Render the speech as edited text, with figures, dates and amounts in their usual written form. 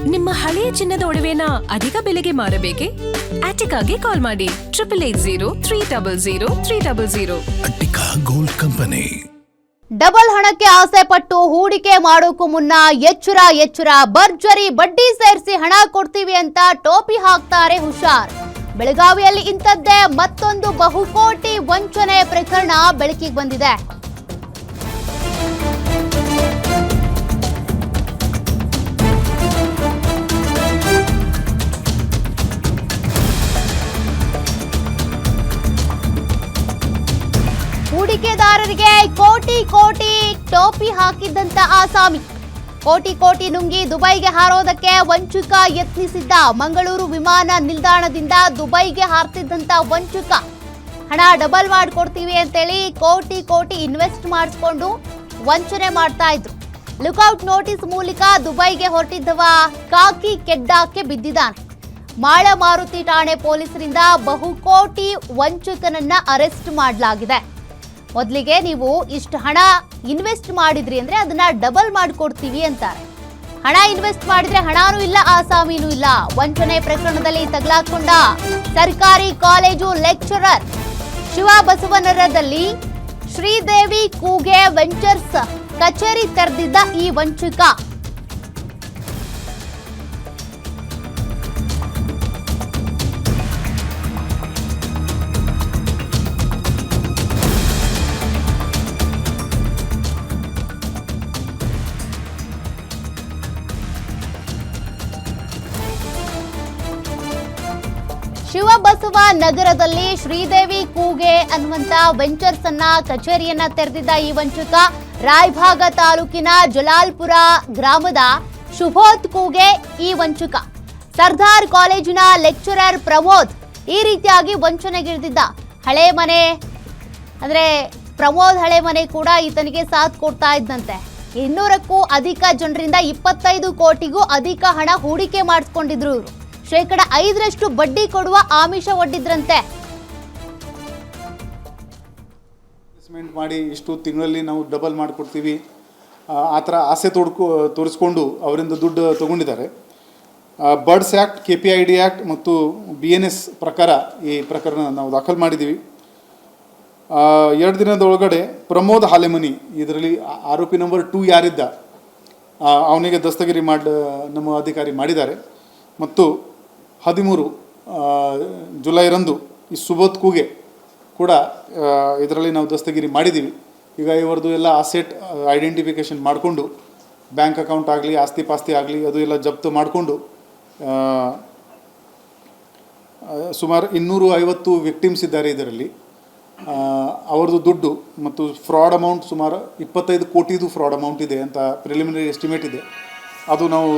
ನಿಮ್ಮ ಹಳೆಯ ಚಿನ್ನದ ಒಡವೆನ ಅಧಿಕ ಬೆಲೆಗೆ ಮಾರಬೇಕೆ? ಆಟಿಕಾಗೆ ಕಾಲ್ ಮಾಡಿ 8880 ಅಟ್ಟಿಕಾ ಗೋಲ್ಡ್ ಕಂಪನಿ. ಡಬಲ್ ಹಣಕ್ಕೆ ಆಸೆ ಪಟ್ಟು ಹೂಡಿಕೆ ಮಾಡೋಕ್ಕೂ ಮುನ್ನ ಎಚ್ಚರ ಭರ್ಜರಿ ಬಡ್ಡಿ ಸೇರಿಸಿ ಹಣ ಕೊಡ್ತೀವಿ ಅಂತ ಟೋಪಿ ಹಾಕ್ತಾರೆ, ಹುಷಾರ್. ಬೆಳಗಾವಿಯಲ್ಲಿ ಇಂಥದ್ದೇ ಮತ್ತೊಂದು ಬಹುಕೋಟಿ ವಂಚನೆ ಪ್ರಕರಣ ಬೆಳಕಿಗೆ ಬಂದಿದೆ. ಹೂಡಿಕೆದಾರರಿಗೆ ಕೋಟಿ ಟೋಪಿ ಹಾಕಿದ್ದಂತ ಆಸಾಮಿ ಕೋಟಿ ನುಂಗಿ ದುಬೈಗೆ ಹಾರೋದಕ್ಕೆ ವಂಚಕ ಯತ್ನಿಸಿದ್ದ. ಮಂಗಳೂರು ವಿಮಾನ ನಿಲ್ದಾಣದಿಂದ ದುಬೈಗೆ ಹಾರ್ತಿದ್ದಂತ ವಂಚಕ ಹಣ ಡಬಲ್ ಮಾಡಿಕೊಡ್ತೀವಿ ಅಂತೇಳಿ ಕೋಟಿ ಇನ್ವೆಸ್ಟ್ ಮಾಡಿಸ್ಕೊಂಡು ವಂಚನೆ ಮಾಡ್ತಾ ಇದ್ರು. ಲುಕ್ಔಟ್ ನೋಟಿಸ್ ಮೂಲಕ ದುಬೈಗೆ ಹೊರಟಿದ್ದವ ಕಾಕಿ ಕೆಡ್ಡಾಕ್ಕೆ ಬಿದ್ದಿದ್ದಾನೆ. ಮಾಳಮಾರುತಿ ಠಾಣೆ ಪೊಲೀಸರಿಂದ ಬಹುಕೋಟಿ ವಂಚಕನನ್ನ ಅರೆಸ್ಟ್ ಮಾಡಲಾಗಿದೆ. ಮೊದಲಿಗೆ ನೀವು ಇಷ್ಟು ಹಣ ಇನ್ವೆಸ್ಟ್ ಮಾಡಿದ್ರಿ ಅಂದ್ರೆ ಅದನ್ನ ಡಬಲ್ ಮಾಡಿಕೊಡ್ತೀವಿ ಅಂತಾರೆ. ಹಣ ಇನ್ವೆಸ್ಟ್ ಮಾಡಿದ್ರೆ ಹಣನೂ ಇಲ್ಲ, ಆಸಾಮಿನೂ ಇಲ್ಲ. ವಂಚನೆ ಪ್ರಕರಣದಲ್ಲಿ ತಗಲಾಕೊಂಡ ಸರ್ಕಾರಿ ಕಾಲೇಜು ಲೆಕ್ಚರರ್ ಶಿವಬಸವನಗರದಲ್ಲಿ ಶ್ರೀದೇವಿ ಕೂಗೆ ವೆಂಚರ್ಸ್ ಕಚೇರಿ ತೆರೆದಿದ್ದ ಈ ವಂಚಕ ಶಿವಬಸವ ನಗರದಲ್ಲಿ ಶ್ರೀದೇವಿ ಕೂಗೆ ಅನ್ನುವಂತ ವೆಂಚರ್ಸ್ ಅನ್ನ ಕಚೇರಿಯನ್ನ ತೆರೆದಿದ್ದ ಈ ವಂಚಕ ರಾಯಭಾಗ ತಾಲೂಕಿನ ಜಲಾಲ್ಪುರ ಗ್ರಾಮದ ಶುಭೋತ್ ಕೂಗೆ ಈ ವಂಚಕ. ಸರ್ದಾರ್ ಕಾಲೇಜಿನ ಲೆಕ್ಚರರ್ ಪ್ರಮೋದ್ ಈ ರೀತಿಯಾಗಿ ವಂಚನೆಗಿಳಿದಿದ್ದ. ಹಳೆ ಮನೆ ಅಂದ್ರೆ ಪ್ರಮೋದ್ ಹಳೆ ಮನೆ ಕೂಡ ಈತನಿಗೆ ಸಾಥ್ ಕೊಡ್ತಾ ಇದ್ದಂತೆ. 200ಕ್ಕೂ ಅಧಿಕ ಜನರಿಂದ 25 ಕೋಟಿಗೂ ಅಧಿಕ ಹಣ ಹೂಡಿಕೆ ಮಾಡಿಸ್ಕೊಂಡಿದ್ರು ಇವರು. 5% ಬಡ್ಡಿ ಕೊಡುವ ಆಮಿಷ ಒಡ್ಡಿದ್ರಂತೆ. ಇನ್ವೆಸ್ಟ್ಮೆಂಟ್ ಮಾಡಿ ಇಷ್ಟು ತಿಂಗಳಲ್ಲಿ ನಾವು ಡಬಲ್ ಮಾಡಿಕೊಡ್ತೀವಿ ಆ ಥರ ಆಸೆ ತೋರಿಸ್ಕೊಂಡು ಅವರಿಂದ ದುಡ್ಡು ತಗೊಂಡಿದ್ದಾರೆ. ಬರ್ಡ್ಸ್ ಆ್ಯಕ್ಟ್, KPID ಆ್ಯಕ್ಟ್ ಮತ್ತು BNS ಪ್ರಕಾರ ಈ ಪ್ರಕರಣ ನಾವು ದಾಖಲು ಮಾಡಿದ್ದೀವಿ. 2 ದಿನದೊಳಗಡೆ ಪ್ರಮೋದ್ ಹಾಲೆಮನಿ ಇದರಲ್ಲಿ ಆರೋಪಿ ನಂಬರ್ 2 ಯಾರಿದ್ದ ಅವನಿಗೆ ದಸ್ತಗಿರಿ ನಮ್ಮ ಅಧಿಕಾರಿ ಮಾಡಿದ್ದಾರೆ. ಮತ್ತು 13 ಜುಲೈರಂದು ಈ ಸುಬೋಧ್ ಕೂಗೆ ಕೂಡ ಇದರಲ್ಲಿ ನಾವು ದಸ್ತಗಿರಿ ಮಾಡಿದ್ದೀವಿ. ಈಗ ಇವರದು ಎಲ್ಲ ಅಸೆಟ್ ಐಡೆಂಟಿಫಿಕೇಷನ್ ಮಾಡಿಕೊಂಡು ಬ್ಯಾಂಕ್ ಅಕೌಂಟ್ ಆಗಲಿ, ಆಸ್ತಿ ಪಾಸ್ತಿ ಆಗಲಿ ಅದು ಎಲ್ಲ ಜಪ್ತು ಮಾಡಿಕೊಂಡು ಸುಮಾರು 250 ವಿಕ್ಟಿಮ್ಸ್ ಇದ್ದಾರೆ ಇದರಲ್ಲಿ. ಅವ್ರದ್ದು ದುಡ್ಡು ಮತ್ತು ಫ್ರಾಡ್ ಅಮೌಂಟ್ ಸುಮಾರು 25 ಕೋಟಿದು ಫ್ರಾಡ್ ಅಮೌಂಟ್ ಇದೆ ಅಂತ ಪ್ರಿಲಿಮಿನರಿ ಎಸ್ಟಿಮೇಟ್ ಇದೆ. ಅದು ನಾವು